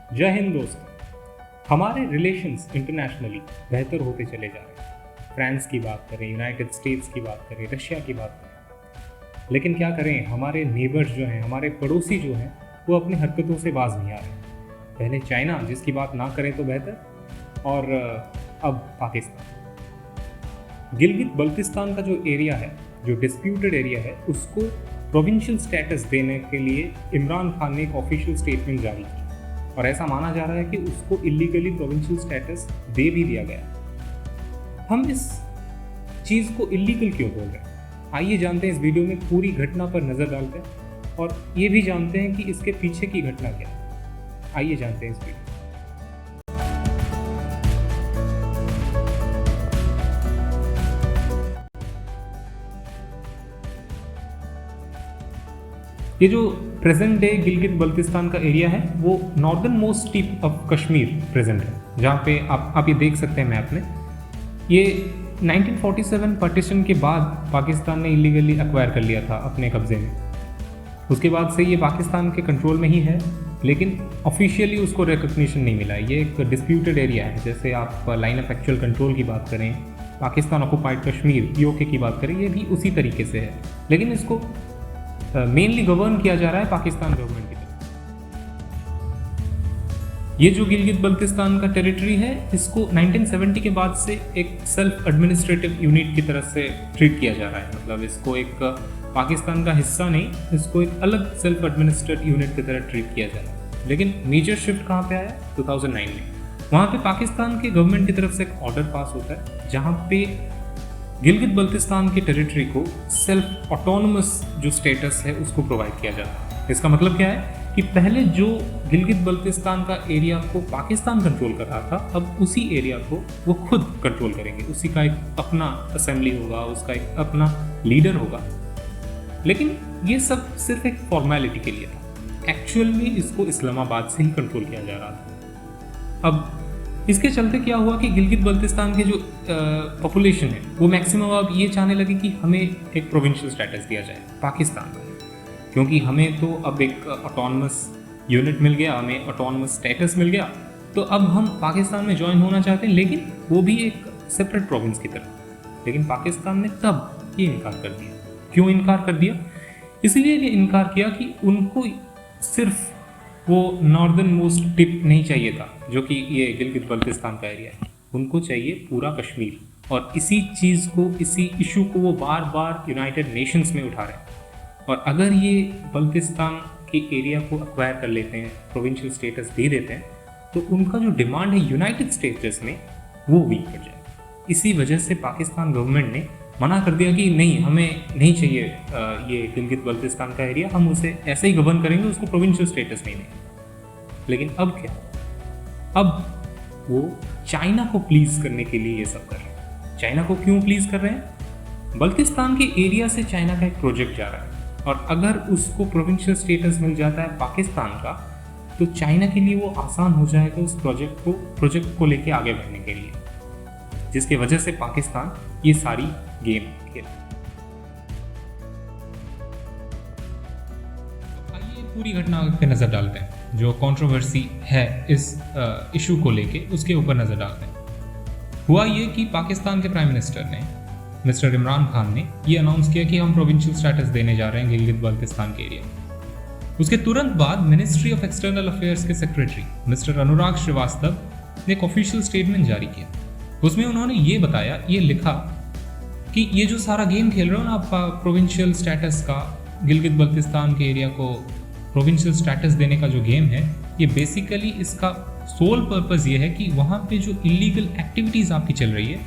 जय हिंद दोस्तों। हमारे रिलेशंस इंटरनेशनली बेहतर होते चले जा रहे हैं। फ्रांस की बात करें, यूनाइटेड स्टेट्स की बात करें, रशिया की बात करें, लेकिन क्या करें, हमारे नेबर्स जो हैं, हमारे पड़ोसी जो हैं, वो अपनी हरकतों से बाज नहीं आ रहे। पहले चाइना, जिसकी बात ना करें तो बेहतर, और अब पाकिस्तान। गिलगित बल्तिस्तान का जो एरिया है, जो डिस्प्यूटेड एरिया है, उसको प्रोविंशियल स्टेटस देने के लिए इमरान खान ने एक ऑफिशियल स्टेटमेंट जारी की और ऐसा माना जा रहा है कि उसको इलीगली प्रोविंशियल स्टेटस दे भी दिया गया। हम इस चीज़ को इलीगल क्यों बोल रहे हैं, आइए जानते हैं। इस वीडियो में पूरी घटना पर नज़र डालते हैं और ये भी जानते हैं कि इसके पीछे की घटना क्या है। आइए जानते हैं इस वीडियो। ये जो प्रेजेंट डे गिलगित बल्तिस्तान का एरिया है, वो northern most tip of Kashmir present है, जहाँ पे आप ये देख सकते हैं मैप में। ये 1947 पार्टीशन के बाद पाकिस्तान ने इलीगली एक्वायर कर लिया था अपने कब्जे में। उसके बाद से ये पाकिस्तान के कंट्रोल में ही है, लेकिन ऑफिशियली उसको रिकग्निशन नहीं मिला। ये एक डिस्प्यूटेड एरिया है। जैसे आप लाइन ऑफ एक्चुअल कंट्रोल की बात करें, पाकिस्तान ऑक्युपाइड कश्मीर पीओके की बात करें, ये भी उसी तरीके से है, लेकिन इसको मेनली गवर्न किया जा रहा है पाकिस्तान गवर्नमेंट की तरफ। ये जो गिलगित बल्तिस्तान का टेरिटरी है, इसको 1970 के बाद से एक सेल्फ एडमिनिस्ट्रेटिव यूनिट की तरह से ट्रीट किया जा रहा है। मतलब इसको एक पाकिस्तान का हिस्सा नहीं, इसको एक अलग सेल्फ एडमिनिस्ट्रेटिव यूनिट की तरह ट्रीट किया जा रहा है। लेकिन मेजर शिफ्ट कहाँ पे आया? 2009 में। वहाँ पे पाकिस्तान के गवर्नमेंट की तरफ से एक ऑर्डर पास होता है, जहाँ पे गिलगित बल्तिस्तान की टेरिटरी को सेल्फ ऑटोनमस जो स्टेटस है उसको प्रोवाइड किया जाता है। इसका मतलब क्या है कि पहले जो गिलगित बल्तिस्तान का एरिया को पाकिस्तान कंट्रोल कर रहा था, अब उसी एरिया को वो खुद कंट्रोल करेंगे। उसी का एक अपना असेंबली होगा, उसका एक अपना लीडर होगा। लेकिन ये सब सिर्फ एक फॉर्मेलिटी के लिए था। एक्चुअल में इसको इस्लामाबाद से ही कंट्रोल किया जा रहा था। अब इसके चलते क्या हुआ कि गिलगित बल्तिस्तान के जो पॉपुलेशन है, वो मैक्सिमम अब ये चाहने लगे कि हमें एक प्रोविंशियल स्टेटस दिया जाए पाकिस्तान में, क्योंकि हमें तो अब एक ऑटोनमस यूनिट मिल गया, हमें ऑटोनमस स्टेटस मिल गया, तो अब हम पाकिस्तान में ज्वाइन होना चाहते हैं, लेकिन वो भी एक सेपरेट प्रोविंस की तरह। लेकिन पाकिस्तान ने तब ये इनकार कर दिया। क्यों इनकार कर दिया? इसलिए ये इनकार किया कि उनको सिर्फ वो नॉर्दर्न मोस्ट टिप नहीं चाहिए था, जो कि ये गिलगित बल्तिस्तान का एरिया है। उनको चाहिए पूरा कश्मीर, और इसी चीज़ को, इसी इशू को वो बार बार यूनाइटेड नेशंस में उठा रहे हैं। और अगर ये बल्तिस्तान के एरिया को एक्वायर कर लेते हैं, प्रोविंशियल स्टेटस दे देते हैं, तो उनका जो डिमांड है यूनाइटेड स्टेट्स में, वो वीक पड़ जाए। इसी वजह से पाकिस्तान गवर्नमेंट ने मना कर दिया कि नहीं, हमें नहीं चाहिए ये गिलगित बल्तिस्तान का एरिया, हम उसे ऐसे ही गवर्न करेंगे, उसको प्रोविंशियल स्टेटस नहीं देंगे। लेकिन अब क्या? अब वो चाइना को प्लीज करने के लिए ये सब कर रहे हैं। चाइना को क्यों प्लीज कर रहे हैं? बल्तिस्तान के एरिया से चाइना का एक प्रोजेक्ट जा रहा है, और अगर उसको प्रोविंशियल स्टेटस मिल जाता है पाकिस्तान का, तो चाइना के लिए वो आसान हो जाएगा उस प्रोजेक्ट को लेके आगे बढ़ने के लिए, जिसकी वजह से पाकिस्तान ये सारी गेम खेला। आइए पूरी घटना पे नजर डालते हैं। जो कंट्रोवर्सी है इस इशू को लेके, उसके ऊपर नजर डालते हैं। हुआ ये कि पाकिस्तान के प्राइम मिनिस्टर ने, मिस्टर इमरान खान ने, ये अनाउंस किया कि हम प्रोविंशियल स्टेटस देने जा रहे हैं गिलगित बल्तिस्तान के एरिया। उसके तुरंत बाद मिनिस्ट्री ऑफ एक्सटर्नल अफेयर्स के सेक्रेटरी मिस्टर अनुराग श्रीवास्तव ने एक ऑफिशियल स्टेटमेंट जारी किया। उसमें उन्होंने ये बताया, ये लिखा कि ये जो सारा गेम खेल रहे हो ना आप, प्रोविंशियल स्टेटस का, गिलगित बल्तिस्तान के एरिया को प्रोविंशियल स्टेटस देने का जो गेम है, ये बेसिकली इसका सोल पर्पस ये है कि वहाँ पे जो इलीगल एक्टिविटीज़ आपकी चल रही है,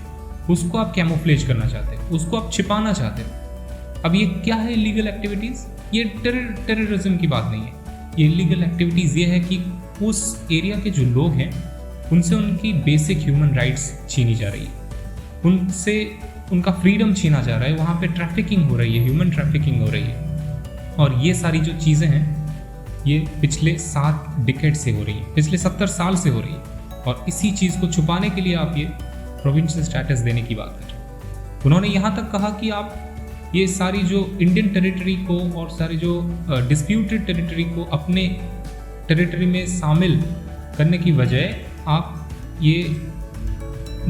उसको आप कैमोफ्लेज करना चाहते हो, उसको आप छिपाना चाहते हो। अब ये क्या है इलीगल एक्टिविटीज़? ये टेररिज्म की बात नहीं है। ये इलीगल एक्टिविटीज़ ये है कि उस एरिया के जो लोग हैं, उनसे उनकी बेसिक ह्यूमन राइट्स छीनी जा रही है, उनसे उनका फ्रीडम छीना जा रहा है, वहाँ पे ट्रैफिकिंग हो रही है, ह्यूमन ट्रैफिकिंग हो रही है। और ये सारी जो चीज़ें हैं, ये पिछले 7 डिकेड से हो रही है, पिछले 70 साल से हो रही है। और इसी चीज़ को छुपाने के लिए आप ये प्रोविंशियल स्टेटस देने की बात कर रहे हैं। उन्होंने यहाँ तक कहा कि आप ये सारी जो इंडियन टेरिटरी को और सारी जो डिस्प्यूटेड टेरिटरी को अपने टेरिटरी में शामिल करने की बजाय आप ये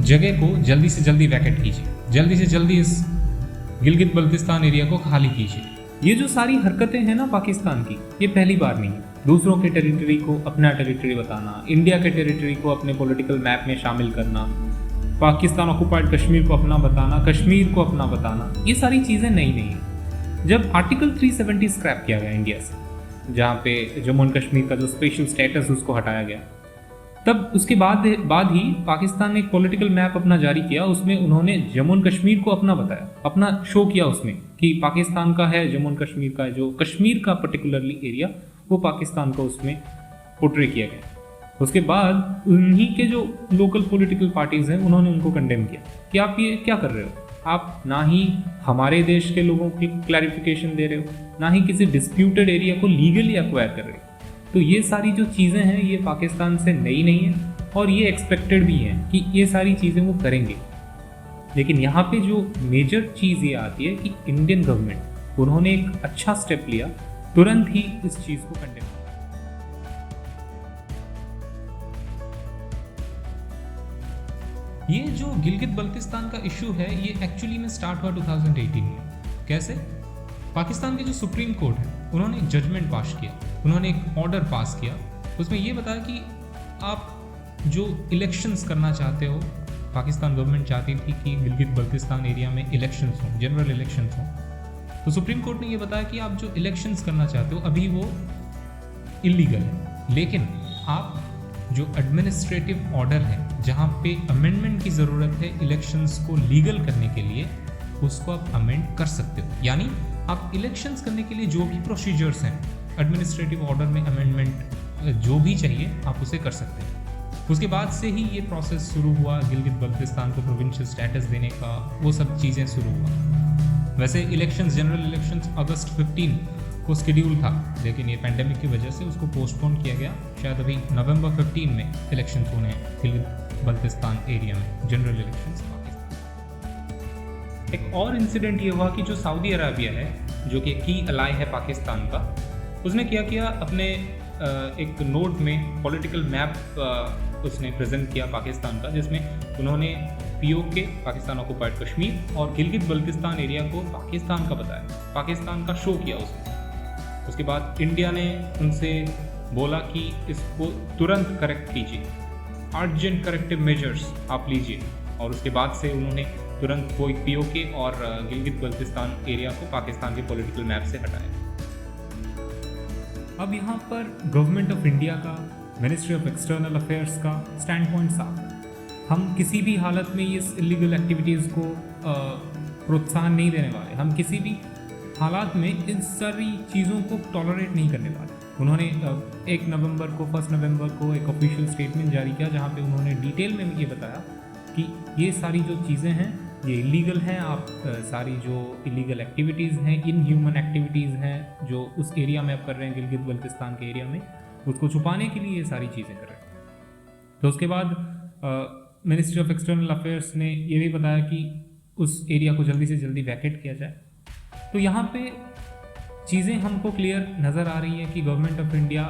जगह को जल्दी से जल्दी वैकेट कीजिए, जल्दी से जल्दी इस गिलगित बल्तिस्तान एरिया को खाली कीजिए। ये जो सारी हरकतें हैं ना पाकिस्तान की, ये पहली बार नहीं है। दूसरों के टेरिटरी को अपना टेरिटरी बताना, इंडिया के टेरिटरी को अपने पॉलिटिकल मैप में शामिल करना, पाकिस्तान ऑक्युपाइड कश्मीर को अपना बताना, कश्मीर को अपना बताना, ये सारी चीज़ें नई नहीं है। जब आर्टिकल 370 स्क्रैप किया गया इंडिया से, जहाँ पे जम्मू एंड कश्मीर का जो स्पेशल स्टेटस उसको हटाया गया, तब उसके बाद ही पाकिस्तान ने एक पॉलिटिकल मैप अपना जारी किया। उसमें उन्होंने जम्मू एंड कश्मीर को अपना बताया, अपना शो किया उसमें कि पाकिस्तान का है, जम्मू एंड कश्मीर का है, जो कश्मीर का पर्टिकुलरली एरिया वो पाकिस्तान का उसमें पोर्ट्रे किया गया। उसके बाद उन्हीं के जो लोकल पॉलिटिकल पार्टीज हैं उन्होंने उनको कंडेम किया कि आप ये क्या कर रहे हो, आप ना ही हमारे देश के लोगों की क्लैरिफिकेशन दे रहे हो, ना ही किसी डिस्प्यूटेड एरिया को लीगली एक्वायर कर रहे हो। तो ये सारी जो चीज़ें हैं ये पाकिस्तान से नई नहीं है और ये एक्सपेक्टेड भी हैं कि ये सारी चीज़ें वो करेंगे। लेकिन यहाँ पे जो मेजर चीज़ ये आती है कि इंडियन गवर्नमेंट उन्होंने एक अच्छा स्टेप लिया, तुरंत ही इस चीज़ को कंडेम। ये जो गिलगित बल्तिस्तान का इशू है ये एक्चुअली में स्टार्ट हुआ 2018 में। कैसे? पाकिस्तान के जो सुप्रीम कोर्ट है उन्होंने एक जजमेंट पास किया, उन्होंने एक ऑर्डर पास किया। उसमें ये बताया कि आप जो इलेक्शंस करना चाहते हो, पाकिस्तान गवर्नमेंट चाहती थी कि गिलगित बल्तिस्तान एरिया में इलेक्शंस हों, जनरल इलेक्शंस हों। तो सुप्रीम कोर्ट ने ये बताया कि आप जो इलेक्शंस करना चाहते हो अभी वो इलीगल है, लेकिन आप जो एडमिनिस्ट्रेटिव ऑर्डर है जहाँ पे अमेंडमेंट की ज़रूरत है इलेक्शंस को लीगल करने के लिए, उसको आप अमेंड कर सकते हो। यानी आप इलेक्शंस करने के लिए जो भी प्रोसीजर्स हैं एडमिनिस्ट्रेटिव ऑर्डर में अमेंडमेंट जो भी चाहिए आप उसे कर सकते हैं। उसके बाद से ही ये प्रोसेस शुरू हुआ गिलगित बल्तिस्तान को प्रोविंशियल स्टेटस देने का, वो सब चीज़ें शुरू हुआ। वैसे इलेक्शंस, जनरल इलेक्शंस अगस्त 15 को शेड्यूल था, लेकिन ये पैंडेमिक की वजह से उसको पोस्टपोन किया गया। शायद अभी नवंबर 15 में इलेक्शंस होने हैं गिलगित बल्तिस्तान एरिया में, जनरल इलेक्शंस। एक और इंसिडेंट ये हुआ कि जो सऊदी अरबिया है, जो कि की अलाई है पाकिस्तान का, उसने क्या किया, अपने एक नोट में पॉलिटिकल मैप उसने प्रेजेंट किया पाकिस्तान का, जिसमें उन्होंने पीओके, पाकिस्तान ऑक्युपाइड कश्मीर, और गिलगित बल्तिस्तान एरिया को पाकिस्तान का बताया, पाकिस्तान का शो किया उसने। उसके बाद इंडिया ने उनसे बोला कि इसको तुरंत करेक्ट कीजिए, अर्जेंट करेक्टिव मेजर्स आप लीजिए, और उसके बाद से उन्होंने तुरंत कोई पीओके और गिलगित बल्तिस्तान एरिया को पाकिस्तान के पॉलिटिकल मैप से हटाया। अब यहाँ पर गवर्नमेंट ऑफ इंडिया का, मिनिस्ट्री ऑफ एक्सटर्नल अफेयर्स का स्टैंड पॉइंट साफ है। हम किसी भी हालत में इस इलीगल एक्टिविटीज़ को प्रोत्साहन नहीं देने वाले, हम किसी भी हालात में इन सारी चीज़ों को टॉलरेट नहीं करने वाले। उन्होंने 1 नवंबर को एक ऑफिशियल स्टेटमेंट जारी किया जहाँ पे उन्होंने डिटेल में ये बताया कि ये सारी जो चीज़ें हैं ये इलीगल हैं। आप सारी जो इलीगल एक्टिविटीज़ हैं, इनह्यूमन एक्टिविटीज़ हैं जो उस एरिया में आप कर रहे हैं, गिलगित बल्तिस्तान के एरिया में, उसको छुपाने के लिए ये सारी चीज़ें कर रहे हैं। तो उसके बाद मिनिस्ट्री ऑफ एक्सटर्नल अफेयर्स ने ये भी बताया कि उस एरिया को जल्दी से जल्दी वैकेट किया जाए। तो यहाँ पे चीज़ें हमको क्लियर नज़र आ रही है कि गवर्नमेंट ऑफ इंडिया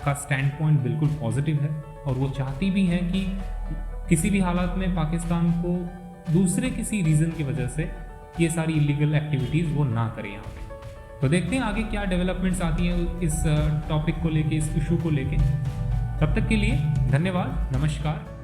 का स्टैंड पॉइंट बिल्कुल पॉजिटिव है और वो चाहती भी है कि किसी भी हालात में पाकिस्तान को दूसरे किसी रीज़न की वजह से ये सारी इलीगल एक्टिविटीज़ वो ना करे यहाँ पे। तो देखते हैं आगे क्या डेवलपमेंट्स आती हैं इस टॉपिक को लेके, इस इशू को लेके। तब तक के लिए धन्यवाद, नमस्कार।